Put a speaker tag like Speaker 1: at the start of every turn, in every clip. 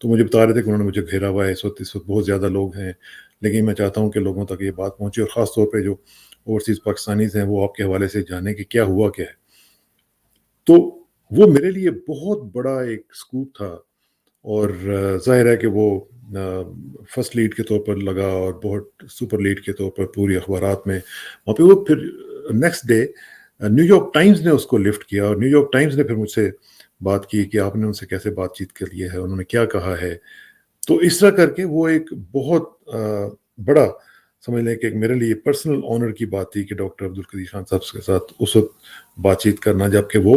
Speaker 1: تو مجھے بتا رہے تھے کہ انہوں نے مجھے گھیرا ہوا ہے، اس وقت بہت زیادہ لوگ ہیں، لیکن میں چاہتا ہوں کہ لوگوں تک یہ بات پہنچے، اور خاص طور پہ جو اوورسیز پاکستانیز ہیں وہ آپ کے حوالے سے جانیں کہ کیا ہوا کیا ہے۔ تو وہ میرے لیے بہت بڑا ایک سکوپ تھا، اور ظاہر ہے کہ وہ فرسٹ لیڈ کے طور پر لگا، اور بہت سپر لیڈ کے طور پر پوری اخبارات میں وہاں پہ وہ پھر next day new York Times نے اس کو لفٹ کیا، اور نیو یارک ٹائمز نے پھر مجھ سے بات کی کہ آپ نے ان سے کیسے بات چیت کر لی ہے، انہوں نے کیا کہا ہے۔ تو اس طرح کر کے وہ ایک بہت بڑا سمجھ لیں کہ ایک میرے لیے پرسنل آنر کی بات تھی کہ ڈاکٹر عبدالقدیر خان صاحب کے ساتھ اس وقت بات چیت کرنا، جبکہ وہ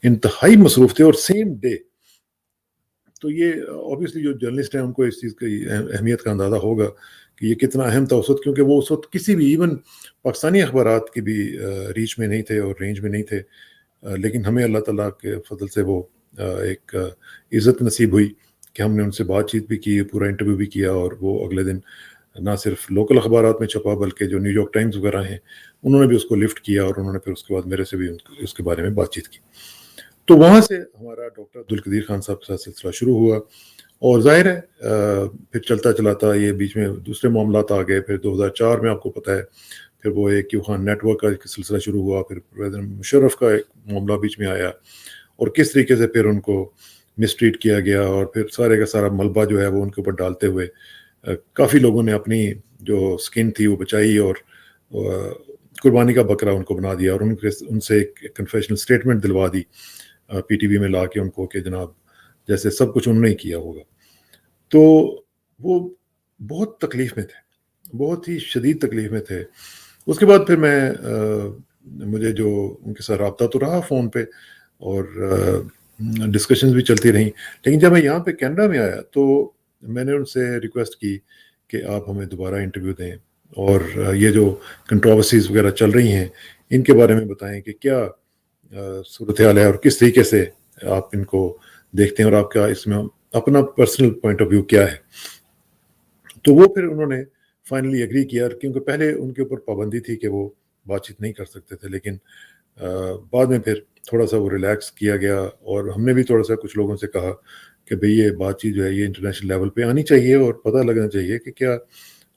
Speaker 1: انتہائی مصروف تھے اور سیم ڈے۔ تو یہ اوبیسلی جو جرنلسٹ ہیں ان کو اس چیز کی اہمیت کا اندازہ ہوگا کہ یہ کتنا اہم تھا اس وقت، کیونکہ وہ اس وقت کسی بھی ایون پاکستانی اخبارات کی بھی ریچ میں نہیں تھے اور رینج میں نہیں تھے، لیکن ہمیں اللہ تعالیٰ کے فضل سے وہ ایک عزت نصیب ہوئی کہ ہم نے ان سے بات چیت بھی کی، پورا انٹرویو بھی کیا، اور وہ اگلے دن نہ صرف لوکل اخبارات میں چھپا بلکہ جو نیو یارک ٹائمز وغیرہ ہیں انہوں نے بھی اس کو لفٹ کیا، اور انہوں نے پھر اس کے بعد میرے سے بھی اس کے بارے میں بات چیت کی۔ تو وہاں سے ہمارا ڈاکٹر عبدالقدیر خان صاحب کے ساتھ سلسلہ شروع ہوا، اور ظاہر ہے پھر چلتا چلاتا یہ بیچ میں دوسرے معاملات آ گئے۔ پھر 2004 میں آپ کو پتہ ہے پھر وہ ایک کیو خان نیٹ ورک کا ایک سلسلہ شروع ہوا، پھر پریزیڈنٹ مشرف کا ایک معاملہ بیچ میں آیا، اور کس طریقے سے پھر ان کو مسٹریٹ کیا گیا، اور پھر سارے کا سارا ملبہ جو ہے وہ ان کے اوپر ڈالتے ہوئے کافی لوگوں نے اپنی جو سکن تھی وہ بچائی، اور قربانی کا بکرا ان کو بنا دیا، اور ان سے ایک کنفیشنل سٹیٹمنٹ دلوا دی پی ٹی وی میں لا کے ان کو کہ جناب جیسے سب کچھ انہوں نے کیا ہوگا۔ تو وہ بہت تکلیف میں تھے، بہت ہی شدید تکلیف میں تھے۔ اس کے بعد پھر مجھے جو ان کے ساتھ رابطہ تو رہا فون پہ، اور ڈسکشنز بھی چلتی رہیں، لیکن جب میں یہاں پہ کینیڈا میں آیا تو میں نے ان سے ریکویسٹ کی کہ آپ ہمیں دوبارہ انٹرویو دیں، اور یہ جو کنٹروورسیز وغیرہ چل رہی ہیں ان کے بارے میں بتائیں کہ کیا صورتحال ہے، اور کس طریقے سے آپ ان کو دیکھتے ہیں، اور آپ کا اس میں اپنا پرسنل پوائنٹ آف ویو کیا ہے۔ تو وہ پھر انہوں نے فائنلی ایگری کیا، کیونکہ پہلے ان کے اوپر پابندی تھی کہ وہ بات چیت نہیں کر سکتے تھے، لیکن بعد میں پھر تھوڑا سا وہ ریلیکس کیا گیا، اور ہم نے بھی تھوڑا سا کچھ لوگوں سے کہا کہ بھئی یہ بات چیت جو ہے یہ انٹرنیشنل لیول پہ آنی چاہیے، اور پتہ لگنا چاہیے کہ کیا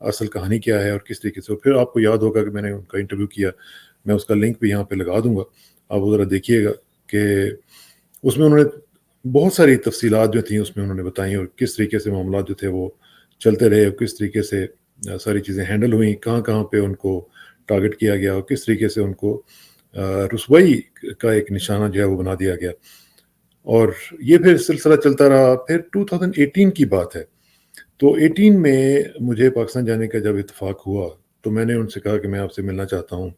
Speaker 1: اصل کہانی کیا ہے اور کس طریقے سے۔ پھر آپ کو یاد ہوگا کہ میں نے ان کا انٹرویو کیا، میں اس کا لنک بھی یہاں پہ لگا دوں گا، آپ ذرا دیکھیے گا کہ اس میں انہوں نے بہت ساری تفصیلات جو تھیں اس میں انہوں نے بتائیں، اور کس طریقے سے معاملات جو تھے وہ چلتے رہے، اور کس طریقے سے ساری چیزیں ہینڈل ہوئیں، کہاں کہاں پہ ان کو ٹارگٹ کیا گیا، اور کس طریقے سے ان کو رسوائی کا ایک نشانہ جو ہے وہ بنا دیا گیا۔ اور یہ پھر سلسلہ چلتا رہا۔ پھر 2018 کی بات ہے، تو 18 میں مجھے پاکستان جانے کا جب اتفاق ہوا تو میں نے ان سے کہا کہ میں آپ سے ملنا چاہتا ہوں،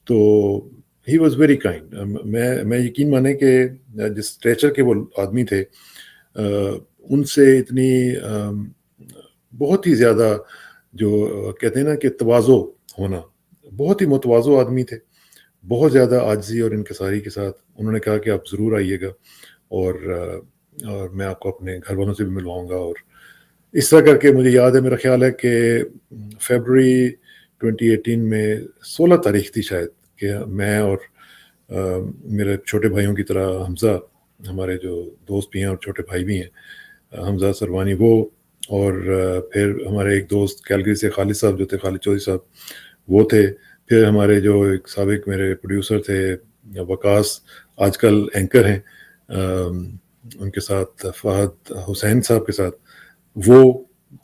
Speaker 1: تو ہی واز ویری کائنڈ۔ میں یقین مانیں کہ جس اسٹیچر کے وہ آدمی تھے ان سے اتنی بہت ہی زیادہ جو کہتے ہیں نا کہ تواضع ہونا، بہت ہی متواضع آدمی تھے، بہت زیادہ عاجزی اور انکساری کے ساتھ انہوں نے کہا کہ آپ ضرور آئیے گا، اور میں آپ کو اپنے گھر والوں سے بھی ملواؤں گا۔ اور اس طرح کر کے مجھے یاد ہے، میرا خیال ہے کہ فیبروری 2018 میں 16 تاریخ تھی شاید، کہ میں اور میرے چھوٹے بھائیوں کی طرح حمزہ، ہمارے جو دوست بھی ہیں اور چھوٹے بھائی بھی ہیں حمزہ سروانی، وہ، اور پھر ہمارے ایک دوست کیلگری سے خالد صاحب جو تھے، خالد چودھری صاحب وہ تھے، پھر ہمارے جو ایک سابق میرے پروڈیوسر تھے وقاص، آج کل اینکر ہیں، ان کے ساتھ فہد حسین صاحب کے ساتھ وہ،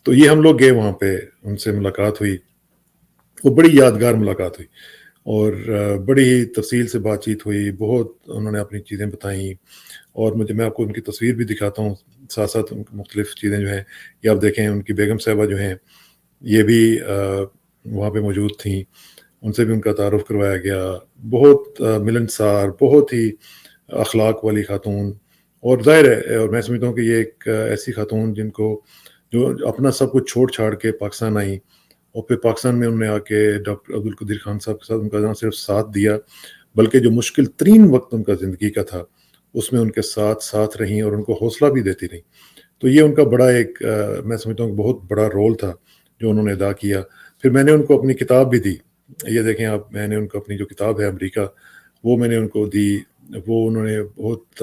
Speaker 1: تو یہ ہم لوگ گئے وہاں پہ، ان سے ملاقات ہوئی، وہ بڑی یادگار ملاقات ہوئی، اور بڑی ہی تفصیل سے بات چیت ہوئی، بہت انہوں نے اپنی چیزیں بتائیں، اور میں آپ کو ان کی تصویر بھی دکھاتا ہوں ساتھ ساتھ، ان کی مختلف چیزیں جو ہیں یہ آپ دیکھیں، ان کی بیگم صاحبہ جو ہیں یہ بھی وہاں پہ موجود تھیں، ان سے بھی ان کا تعارف کروایا گیا، بہت ملنسار، بہت ہی اخلاق والی خاتون، اور ظاہر ہے، اور میں سمجھتا ہوں کہ یہ ایک ایسی خاتون جن کو جو اپنا سب کچھ چھوڑ چھاڑ کے پاکستان آئیں، اور پھر پاکستان میں انہوں نے آ کے ڈاکٹر عبدالقدیر خان صاحب کے ساتھ ان کا نہ صرف ساتھ دیا بلکہ جو مشکل ترین وقت ان کا زندگی کا تھا اس میں ان کے ساتھ رہیں، اور ان کو حوصلہ بھی دیتی رہیں۔ تو یہ ان کا بڑا ایک میں سمجھتا ہوں کہ بہت بڑا رول تھا جو انہوں نے ادا کیا۔ پھر میں نے ان کو اپنی کتاب بھی دی، یہ دیکھیں آپ، میں نے ان کو اپنی جو کتاب ہے امریکہ، وہ میں نے ان کو دی، وہ انہوں نے بہت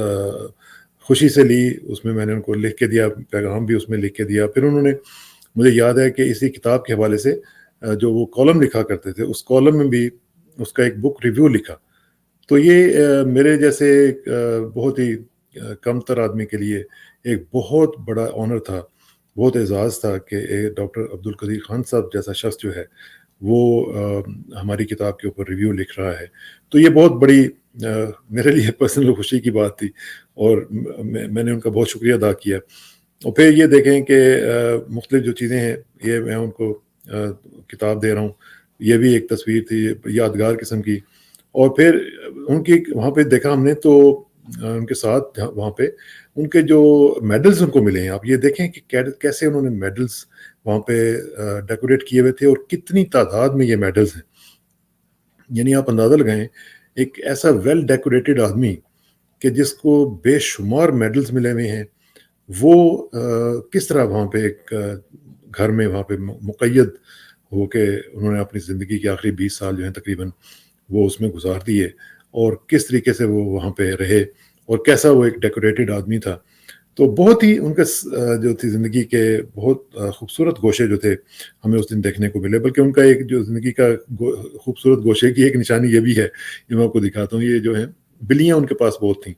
Speaker 1: خوشی سے لی، اس میں نے ان کو لکھ کے دیا، پیغام بھی اس میں لکھ کے دیا۔ پھر انہوں نے، مجھے یاد ہے کہ اسی کتاب کے حوالے سے جو وہ کالم لکھا کرتے تھے، اس کالم میں بھی اس کا ایک بک ریویو لکھا۔ تو یہ میرے جیسے بہت ہی کم تر آدمی کے لیے ایک بہت بڑا آنر تھا، بہت اعزاز تھا کہ ڈاکٹر عبدالقدیر خان صاحب جیسا شخص جو ہے وہ ہماری کتاب کے اوپر ریویو لکھ رہا ہے۔ تو یہ بہت بڑی میرے لیے پرسنل خوشی کی بات تھی، اور میں نے ان کا بہت شکریہ ادا کیا۔ اور پھر یہ دیکھیں کہ مختلف جو چیزیں ہیں، یہ میں ان کو کتاب دے رہا ہوں، یہ بھی ایک تصویر تھی یادگار قسم کی۔ اور پھر ان کی وہاں پہ دیکھا ہم نے، تو ان کے ساتھ وہاں پہ ان کے جو میڈلز ان کو ملے ہیں، آپ یہ دیکھیں کہ کیسے انہوں نے میڈلز وہاں پہ ڈیکوریٹ کیے ہوئے تھے، اور کتنی تعداد میں یہ میڈلز ہیں۔ یعنی آپ اندازہ لگائیں، ایک ایسا ویل ڈیکوریٹڈ آدمی کہ جس کو بے شمار میڈلز ملے ہوئے ہیں، وہ کس طرح وہاں پہ ایک گھر میں وہاں پہ مقید ہو کے انہوں نے اپنی زندگی کے آخری 20 سال جو ہیں تقریباً وہ اس میں گزار دیے، اور کس طریقے سے وہ وہاں پہ رہے، اور کیسا وہ ایک ڈیکوریٹڈ آدمی تھا۔ تو بہت ہی ان کا جو تھی زندگی کے بہت خوبصورت گوشے جو تھے ہمیں اس دن دیکھنے کو ملے۔ بلکہ ان کا ایک جو زندگی کا خوبصورت گوشے کی ایک نشانی یہ بھی ہے، یہ میں آپ کو دکھاتا ہوں۔ یہ جو ہے بلیاں ان کے پاس بہت تھیں،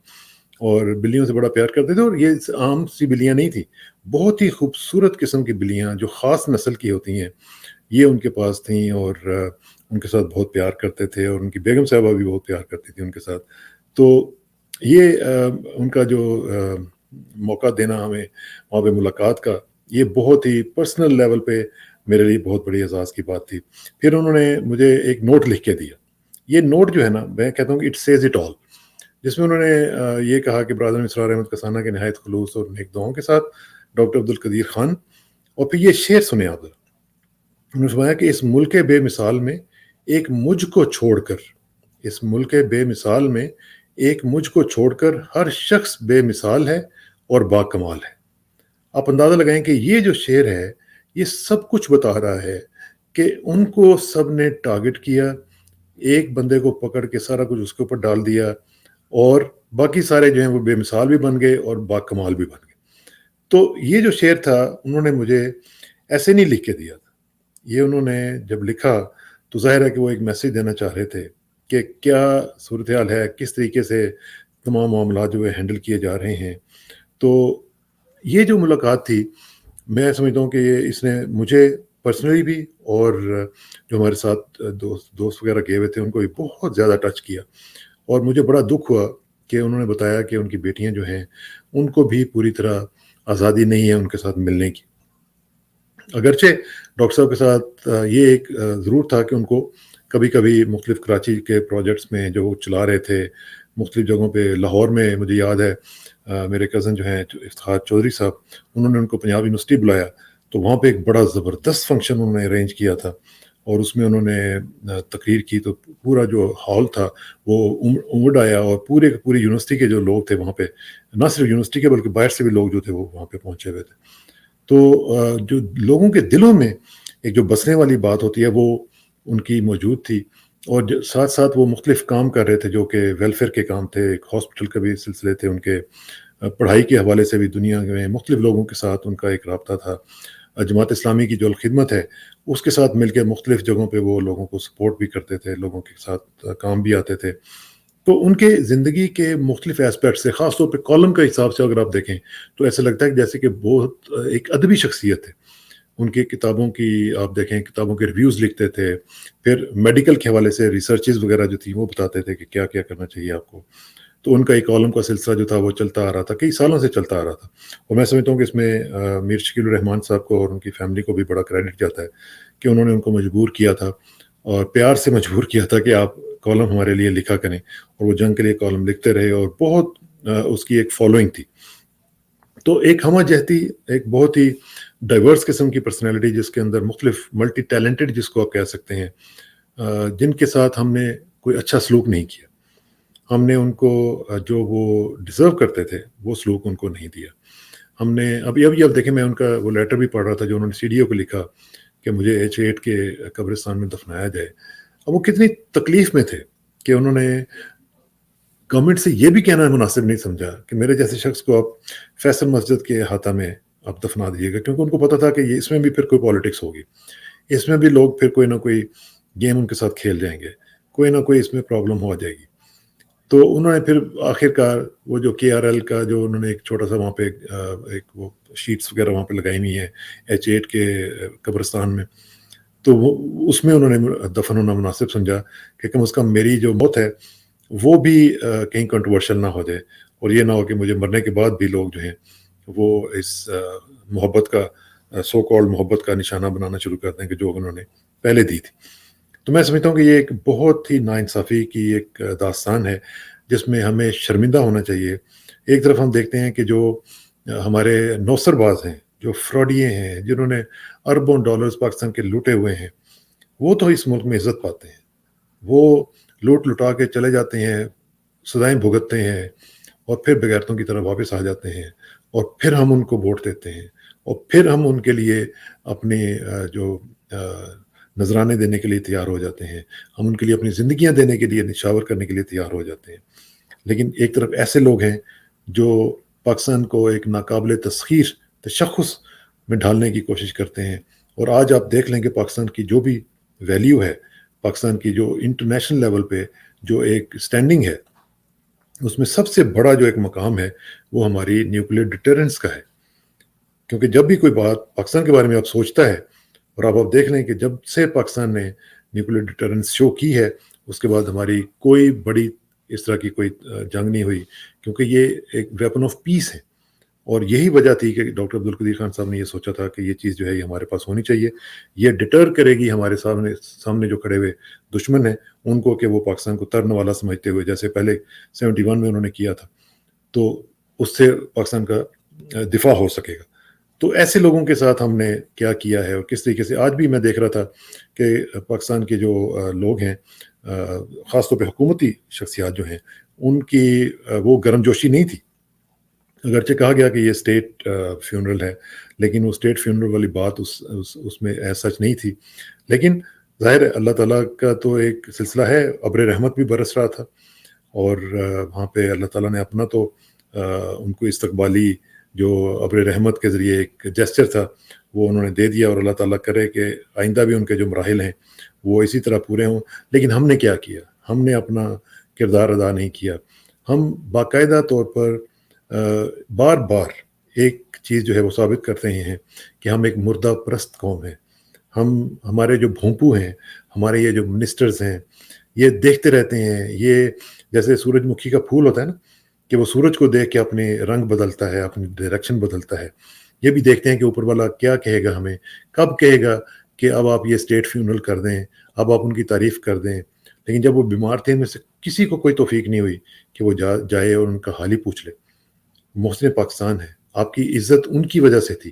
Speaker 1: اور بلیوں سے بڑا پیار کرتے تھے، اور یہ عام سی بلیاں نہیں تھیں، بہت ہی خوبصورت قسم کی بلیاں جو خاص نسل کی ہوتی ہیں، یہ ان کے پاس تھیں، اور ان کے ساتھ بہت پیار کرتے تھے، اور ان کی بیگم صاحبہ بھی بہت پیار کرتی تھی ان کے ساتھ۔ تو یہ ان کا جو موقع دینا ہمیں وہاں پہ ملاقات کا، یہ بہت ہی پرسنل لیول پہ میرے لیے بہت بڑی اعزاز کی بات تھی۔ پھر انہوں نے مجھے ایک نوٹ لکھ کے دیا۔ یہ نوٹ جو ہے نا، میں کہتا ہوں کہ اٹ سیز اٹ آل، جس میں انہوں نے یہ کہا کہ برادر اسرار احمد کسانہ کے نہایت خلوص اور نیک دعاؤں کے ساتھ ڈاکٹر عبدالقدیر خان۔ اور پھر یہ شعر سنے آپ، انہوں نے فرمایا کہ اس ملک بے مثال میں ایک مجھ کو چھوڑ کر، اس ملک بے مثال میں ایک مجھ کو چھوڑ کر ہر شخص بے مثال ہے اور با کمال ہے۔ آپ اندازہ لگائیں کہ یہ جو شعر ہے، یہ سب کچھ بتا رہا ہے کہ ان کو سب نے ٹارگٹ کیا، ایک بندے کو پکڑ کے سارا کچھ اس کے اوپر ڈال دیا، اور باقی سارے جو ہیں وہ بے مثال بھی بن گئے اور با کمال بھی بن گئے۔ تو یہ جو شعر تھا، انہوں نے مجھے ایسے نہیں لکھ کے دیا تھا، یہ انہوں نے جب لکھا تو ظاہر ہے کہ وہ ایک میسیج دینا چاہ رہے تھے کہ کیا صورتحال ہے، کس طریقے سے تمام معاملات جو ہے ہینڈل کیے جا رہے ہیں۔ تو یہ جو ملاقات تھی، میں سمجھتا ہوں کہ یہ اس نے مجھے پرسنلی بھی، اور جو ہمارے ساتھ دوست وغیرہ گئے ہوئے تھے ان کو بھی بہت زیادہ ٹچ کیا۔ اور مجھے بڑا دکھ ہوا کہ انہوں نے بتایا کہ ان کی بیٹیاں جو ہیں ان کو بھی پوری طرح آزادی نہیں ہے ان کے ساتھ ملنے کی۔ اگرچہ ڈاکٹر صاحب کے ساتھ یہ ایک ضرور تھا کہ ان کو کبھی کبھی مختلف کراچی کے پروجیکٹس میں جو وہ چلا رہے تھے، مختلف جگہوں پہ، لاہور میں مجھے یاد ہے میرے کزن جو ہیں افتخار چودھری صاحب، انہوں نے ان کو پنجاب یونیورسٹی بلایا، تو وہاں پہ ایک بڑا زبردست فنکشن انہوں نے ارینج کیا تھا، اور اس میں انہوں نے تقریر کی، تو پورا جو ہال تھا وہ امڑ آیا، اور پوری یونیورسٹی کے جو لوگ تھے وہاں پہ، نہ صرف یونیورسٹی کے بلکہ باہر سے بھی لوگ جو تھے وہ وہاں پہ پہنچے ہوئے تھے۔ تو جو لوگوں کے دلوں میں ایک جو بسنے والی بات ہوتی ہے وہ ان کی موجود تھی، اور ساتھ ساتھ وہ مختلف کام کر رہے تھے جو کہ ویلفیئر کے کام تھے، ایک ہاسپٹل کا بھی سلسلے تھے ان کے، پڑھائی کے حوالے سے بھی دنیا میں مختلف لوگوں کے ساتھ ان کا ایک رابطہ تھا۔ جماعت اسلامی کی جو الخدمت ہے اس کے ساتھ مل کے مختلف جگہوں پہ وہ لوگوں کو سپورٹ بھی کرتے تھے، لوگوں کے ساتھ کام بھی آتے تھے۔ تو ان کے زندگی کے مختلف ایسپیکٹ سے، خاص طور پہ کالم کا حساب سے اگر آپ دیکھیں تو ایسا لگتا ہے کہ جیسے کہ بہت ایک ادبی شخصیت ہے۔ ان کی کتابوں کی آپ دیکھیں، کتابوں کے ریویوز لکھتے تھے، پھر میڈیکل کے حوالے سے ریسرچز وغیرہ جو تھیں وہ بتاتے تھے کہ کیا کیا کرنا چاہیے آپ کو۔ تو ان کا ایک کالم کا سلسلہ جو تھا وہ چلتا آ رہا تھا، کئی سالوں سے چلتا آ رہا تھا، اور میں سمجھتا ہوں کہ اس میں میر شکیل الرحمان صاحب کو اور ان کی فیملی کو بھی بڑا کریڈٹ جاتا ہے کہ انہوں نے ان کو مجبور کیا تھا، اور پیار سے مجبور کیا تھا کہ آپ کالم ہمارے لیے لکھا کریں، اور وہ جنگ کے لیے کالم لکھتے رہے، اور بہت اس کی ایک فالوئنگ تھی۔ تو ایک ہمہ جہتی، ایک بہت ہی ڈائیورس قسم کی پرسنالٹی، جس کے اندر مختلف ملٹی ٹیلنٹڈ جس کو آپ کہہ سکتے ہیں، جن کے ساتھ ہم نے کوئی اچھا سلوک نہیں کیا، ہم نے ان کو جو وہ ڈیزرو کرتے تھے وہ سلوک ان کو نہیں دیا۔ ہم نے ابھی اب دیکھیں، میں ان کا وہ لیٹر بھی پڑھ رہا تھا جو انہوں نے سی ڈی او کو لکھا کہ مجھے H8 کے قبرستان میں دفنایا جائے۔ اب وہ کتنی تکلیف میں تھے کہ انہوں نے گورنمنٹ سے یہ بھی کہنا مناسب نہیں سمجھا کہ میرے جیسے شخص کو آپ فیصل مسجد کے احاطہ میں آپ دفنا دیجیے گا، کیونکہ ان کو پتا تھا کہ یہ اس میں بھی پھر کوئی پالیٹکس ہوگی، اس میں بھی لوگ پھر کوئی نہ کوئی گیم ان کے ساتھ کھیل جائیں گے، کوئی نہ کوئی اس میں پرابلم ہو جائے گی. تو انہوں نے پھر آخر کار وہ جو KRL کا جو انہوں نے ایک چھوٹا سا وہاں پہ ایک وہ شیٹس وغیرہ وہاں پہ لگائی ہوئی ہیں H8 کے قبرستان میں، تو وہ اس میں انہوں نے دفن ہونا مناسب سمجھا کہ کم از کم میری جو موت ہے وہ بھی کہیں کنٹروورشل نہ ہو جائے، اور یہ نہ ہو کہ مجھے مرنے کے بعد بھی لوگ جو ہیں وہ اس محبت کا سو کالڈ محبت کا نشانہ بنانا شروع کر دیں کہ جو انہوں نے پہلے دی تھی. تو میں سمجھتا ہوں کہ یہ ایک بہت ہی ناانصافی کی ایک داستان ہے جس میں ہمیں شرمندہ ہونا چاہیے. ایک طرف ہم دیکھتے ہیں کہ جو ہمارے نوسر باز ہیں، جو فراڈیے ہیں، جنہوں نے اربوں ڈالرز پاکستان کے لوٹے ہوئے ہیں، وہ تو اس ملک میں عزت پاتے ہیں، وہ لوٹ لٹا کے چلے جاتے ہیں، سزائیں بھگتتے ہیں، اور پھر بغیرتوں کی طرح واپس آ جاتے ہیں، اور پھر ہم ان کو ووٹ دیتے ہیں، اور پھر ہم ان کے لیے اپنے جو نذرانے دینے کے لیے تیار ہو جاتے ہیں، ہم ان کے لیے اپنی زندگیاں دینے کے لیے نشاور کرنے کے لیے تیار ہو جاتے ہیں. لیکن ایک طرف ایسے لوگ ہیں جو پاکستان کو ایک ناقابل تسخیر تشخص میں ڈھالنے کی کوشش کرتے ہیں. اور آج آپ دیکھ لیں کہ پاکستان کی جو بھی ویلیو ہے، پاکستان کی جو انٹرنیشنل لیول پہ جو ایک سٹینڈنگ ہے، اس میں سب سے بڑا جو ایک مقام ہے وہ ہماری نیوکلیر ڈیٹرنس کا ہے. کیونکہ جب بھی کوئی بات پاکستان کے بارے میں آپ سوچتا ہے، اور آپ دیکھ لیں کہ جب سے پاکستان نے نیوکلیر ڈیٹرنس شو کی ہے، اس کے بعد ہماری کوئی بڑی اس طرح کی کوئی جنگ نہیں ہوئی، کیونکہ یہ ایک ویپن آف پیس ہے. اور یہی وجہ تھی کہ ڈاکٹر عبدالقدیر خان صاحب نے یہ سوچا تھا کہ یہ چیز جو ہے یہ ہمارے پاس ہونی چاہیے، یہ ڈٹر کرے گی ہمارے سامنے جو کھڑے ہوئے دشمن ہیں ان کو، کہ وہ پاکستان کو ترن والا سمجھتے ہوئے جیسے پہلے 71 میں انہوں نے کیا تھا، تو اس سے پاکستان کا دفاع ہو سکے گا. تو ایسے لوگوں کے ساتھ ہم نے کیا کیا ہے، اور کس طریقے سے آج بھی میں دیکھ رہا تھا کہ پاکستان کے جو لوگ ہیں، خاص طور پہ حکومتی شخصیات جو ہیں، ان کی وہ گرم جوشی نہیں تھی. اگرچہ کہا گیا کہ یہ اسٹیٹ فیونرل ہے، لیکن وہ اسٹیٹ فیونرل والی بات اس میں سچ نہیں تھی. لیکن ظاہر ہے اللہ تعالیٰ کا تو ایک سلسلہ ہے، ابر رحمت بھی برس رہا تھا، اور وہاں پہ اللہ تعالیٰ نے اپنا تو ان کو استقبالی جو ابر رحمت کے ذریعے ایک جیسچر تھا وہ انہوں نے دے دیا، اور اللہ تعالیٰ کرے کہ آئندہ بھی ان کے جو مراحل ہیں وہ اسی طرح پورے ہوں. لیکن ہم نے کیا کیا؟ ہم نے اپنا کردار ادا نہیں کیا. ہم باقاعدہ طور پر بار بار ایک چیز جو ہے وہ ثابت کرتے ہیں کہ ہم ایک مردہ پرست قوم ہیں. ہمارے جو بھونپو ہیں، ہمارے یہ جو منسٹرز ہیں، یہ دیکھتے رہتے ہیں، یہ جیسے سورج مکھی کا پھول ہوتا ہے نا، کہ وہ سورج کو دیکھ کے اپنے رنگ بدلتا ہے، اپنی ڈائریکشن بدلتا ہے. یہ بھی دیکھتے ہیں کہ اوپر والا کیا کہے گا ہمیں، کب کہے گا کہ اب آپ یہ اسٹیٹ فیونرل کر دیں، اب آپ ان کی تعریف کر دیں. لیکن جب وہ بیمار تھے، ان میں سے کسی کو کوئی توفیق نہیں ہوئی کہ وہ جائے اور ان کا حال ہی پوچھ لے. محسن پاکستان ہے، آپ کی عزت ان کی وجہ سے تھی.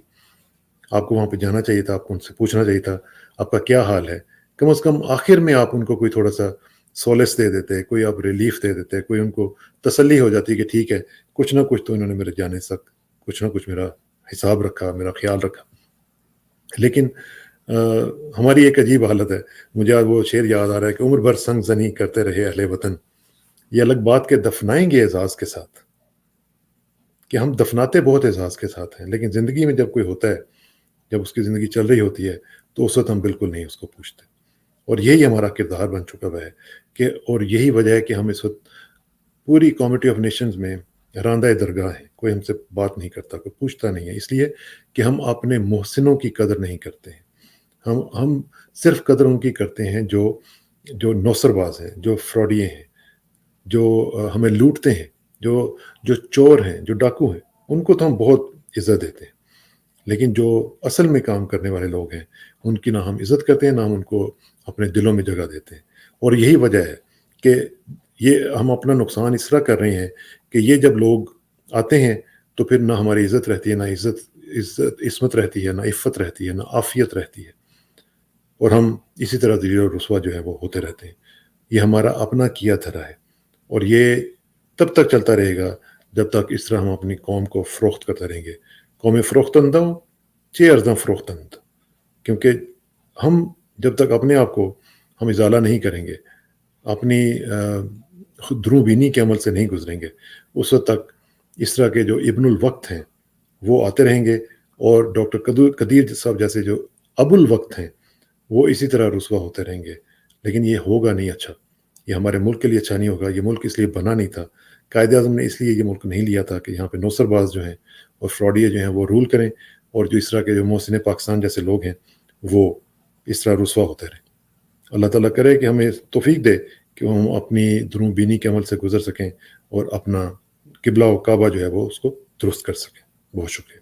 Speaker 1: آپ کو وہاں پہ جانا چاہیے تھا، آپ کو ان سے پوچھنا چاہیے تھا آپ کا کیا حال ہے. کم از کم آخر میں آپ ان کو کوئی تھوڑا سا سولس دے دیتے، کوئی آپ ریلیف دے دیتے، کوئی ان کو تسلی ہو جاتی کہ ٹھیک ہے، کچھ نہ کچھ تو انہوں نے میرے جانے تک کچھ نہ کچھ میرا حساب رکھا، میرا خیال رکھا. لیکن ہماری ایک عجیب حالت ہے. مجھے آج وہ شعر یاد آ رہا ہے کہ عمر بھر سنگ زنی کرتے رہے اہل وطن، یہ الگ بات کہ دفنائیں گے اعزاز کے ساتھ. کہ ہم دفناتے بہت اعزاز کے ساتھ ہیں، لیکن زندگی میں جب کوئی ہوتا ہے، جب اس کی زندگی چل رہی ہوتی ہے، تو اس وقت ہم بالکل نہیں اس کو پوچھتے. اور یہی ہمارا کردار بن چکا ہوا ہے کہ، اور یہی وجہ ہے کہ ہم اس وقت پوری کمیونٹی آف نیشنز میں راندہ درگاہ ہیں. کوئی ہم سے بات نہیں کرتا، کوئی پوچھتا نہیں ہے، اس لیے کہ ہم اپنے محسنوں کی قدر نہیں کرتے ہیں. ہم صرف قدر ان کی کرتے ہیں جو نوسر باز ہیں، جو فراڈیے ہیں، جو ہمیں لوٹتے ہیں، جو چور ہیں، جو ڈاکو ہیں، ان کو تو ہم بہت عزت دیتے ہیں. لیکن جو اصل میں کام کرنے والے لوگ ہیں، ان کی نہ ہم عزت کرتے ہیں، نہ ہم ان کو اپنے دلوں میں جگہ دیتے ہیں. اور یہی وجہ ہے کہ یہ ہم اپنا نقصان اس طرح کر رہے ہیں کہ یہ جب لوگ آتے ہیں تو پھر نہ ہماری عزت رہتی ہے، نہ عصمت رہتی ہے، نہ عفت رہتی ہے، نہ عافیت رہتی ہے. اور ہم اسی طرح ذلیل و رسوا جو ہے وہ ہوتے رہتے ہیں. یہ ہمارا اپنا کیا دھرا ہے، اور یہ تب تک چلتا رہے گا جب تک اس طرح ہم اپنی قوم کو فروخت کرتے رہیں گے. قوم فروختندہ چے ارزاں فروختند. کیونکہ ہم جب تک اپنے آپ کو ہم ازالہ نہیں کریں گے، اپنی دروں بینی کے عمل سے نہیں گزریں گے، اس وقت تک اس طرح کے جو ابن الوقت ہیں وہ آتے رہیں گے، اور ڈاکٹر قدیر صاحب جیسے جو ابو الوقت ہیں وہ اسی طرح رسوا ہوتے رہیں گے. لیکن یہ ہوگا نہیں اچھا، یہ ہمارے ملک کے لیے اچھا نہیں ہوگا. یہ ملک اس لیے بنا نہیں تھا، قائد اعظم نے اس لیے یہ ملک نہیں لیا تھا کہ یہاں پہ نوسر باز جو ہیں اور فراڈیے جو ہیں وہ رول کریں، اور جو اس طرح کے جو محسن پاکستان جیسے لوگ ہیں وہ اس طرح رسوا ہوتے رہیں. اللہ تعالیٰ کرے کہ ہمیں توفیق دے کہ ہم اپنی دروں بینی کے عمل سے گزر سکیں اور اپنا قبلہ و کعبہ جو ہے وہ اس کو درست کر سکیں. بہت شکریہ.